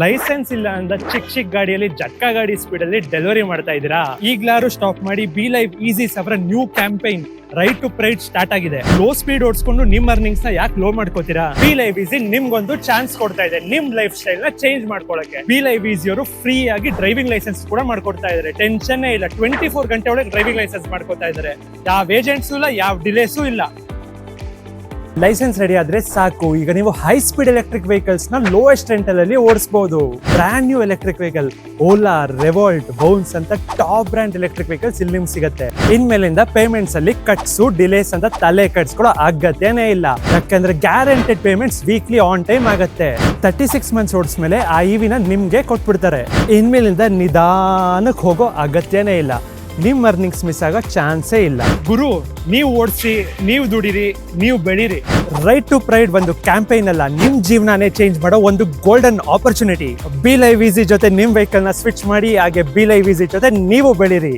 Licence ಇಲ್ಲ ಅಂತ ಚಿಕ್ಕ ಗಾಡಿಯಲ್ಲಿ ಜಟ್ಕಾ ಗಾಡಿ ಸ್ಪೀಡ್ ಅಲ್ಲಿ ಡೆಲಿವರಿ ಮಾಡ್ತಾ ಇದ್ದೀರಾ? ಈಗ್ಲಾರು ಸ್ಟಾಪ್ ಮಾಡಿ. ಬಿ ಲೈಫ್ ಈಸಿ ಅವರ new campaign right to pride start ಆಗಿದೆ. ಲೋ ಸ್ಪೀಡ್ ಓಡಿಸ್ಕೊಂಡು ನಿಮ್ ಅರ್ನಿಂಗ್ಸ್ ನ ಯಾಕೆ ಲೋ ಮಾಡ್ಕೋತೀರಾ? ಬಿ ಲೈಫ್ ಈಸಿ ನಿಮ್ಗೊಂದು ಚಾನ್ಸ್ ಕೊಡ್ತಾ ಇದೆ ನಿಮ್ ಲೈಫ್ ಸ್ಟೈಲ್ ನ ಚೇಂಜ್ ಮಾಡ್ಕೊಳಕ್ಕೆ. ಬಿ ಲೈಫ್ ಈಸಿ ಅವರು ಫ್ರೀ ಆಗಿ ಡ್ರೈವಿಂಗ್ ಲೈಸೆನ್ಸ್ ಕೂಡ ಮಾಡ್ಕೊಡ್ತಾ ಇದಾರೆ. ಟೆನ್ಷನ್ ಇಲ್ಲ, 24 ಗಂಟೆ ಒಳಗೆ ಡ್ರೈವಿಂಗ್ ಲೈಸೆನ್ಸ್ ಮಾಡ್ಕೊತಾ ಇದಾರೆ. ಯಾವ ಏಜೆಂಟ್ಸು ಇಲ್ಲ, ಯಾವ ಡಿಲೇಸು ಇಲ್ಲ. ಲೈಸೆನ್ಸ್ ರೆಡಿ ಆದ್ರೆ ಸಾಕು. ಈಗ ನೀವು ಹೈ ಸ್ಪೀಡ್ ಎಲೆಕ್ಟ್ರಿಕ್ ವೆಹಿಕಲ್ಸ್ ನ ಲೋಯೆಸ್ಟ್ ರೆಂಟಲ್ ಅಲ್ಲಿ ಓಡಿಸಬಹುದು. Brand new electric vehicle Ola, Revolt, Bounce ಅಂತ ಟಾಪ್ ಬ್ರಾಂಡ್ ಎಲೆಕ್ಟ್ರಿಕ್ ವೆಹಿಕಲ್ಸ್ ಇಲ್ಲಿ ನಿಮ್ಗೆ ಸಿಗುತ್ತೆ. ಇನ್ಮೇಲಿಂದ ಪೇಮೆಂಟ್ಸ್ ಅಲ್ಲಿ ಕಟ್ಸು, ಡಿಲೇಸ್ ಅಂತ ತಲೆ ಕಟ್ಸ್ಕೊಳ್ಳೋ ಅಗತ್ಯನೇ ಇಲ್ಲ. ಯಾಕಂದ್ರೆ guaranteed payments weekly on time ಆಗುತ್ತೆ. 36 ಮಂತ್ಸ್ ಓಡಿಸ್ಮೇಲೆ ಆ ಇವಿನ ನಿಮ್ಗೆ ಕೊಟ್ಬಿಡ್ತಾರೆ. ಇನ್ಮೇಲಿಂದ ನಿಧಾನಕ್ಕೆ ಹೋಗೋ ಅಗತ್ಯನೇ ಇಲ್ಲ. ನಿಮ್ ಅರ್ನಿಂಗ್ಸ್ ಮಿಸ್ ಆಗೋ ಚಾನ್ಸೇ ಇಲ್ಲ. ಗುರು, ನೀವು ಓಡಿಸಿ, ನೀವು ದುಡಿರಿ, ನೀವು ಬೆಳೀರಿ. ರೈಟ್ ಟು ಪ್ರೈಡ್ ಒಂದು ಕ್ಯಾಂಪೈನ್ ಅಲ್ಲ, ನಿಮ್ ಜೀವನನೇ ಚೇಂಜ್ ಮಾಡೋ ಒಂದು golden opportunity. B live easy ಜೊತೆ ನಿಮ್ ವೆಹಿಕಲ್ ನ ಸ್ವಿಚ್ ಮಾಡಿ, ಹಾಗೆ ಬಿ ಲೈವ್ ಈಸಿ ಜೊತೆ ನೀವು ಬೆಳೀರಿ.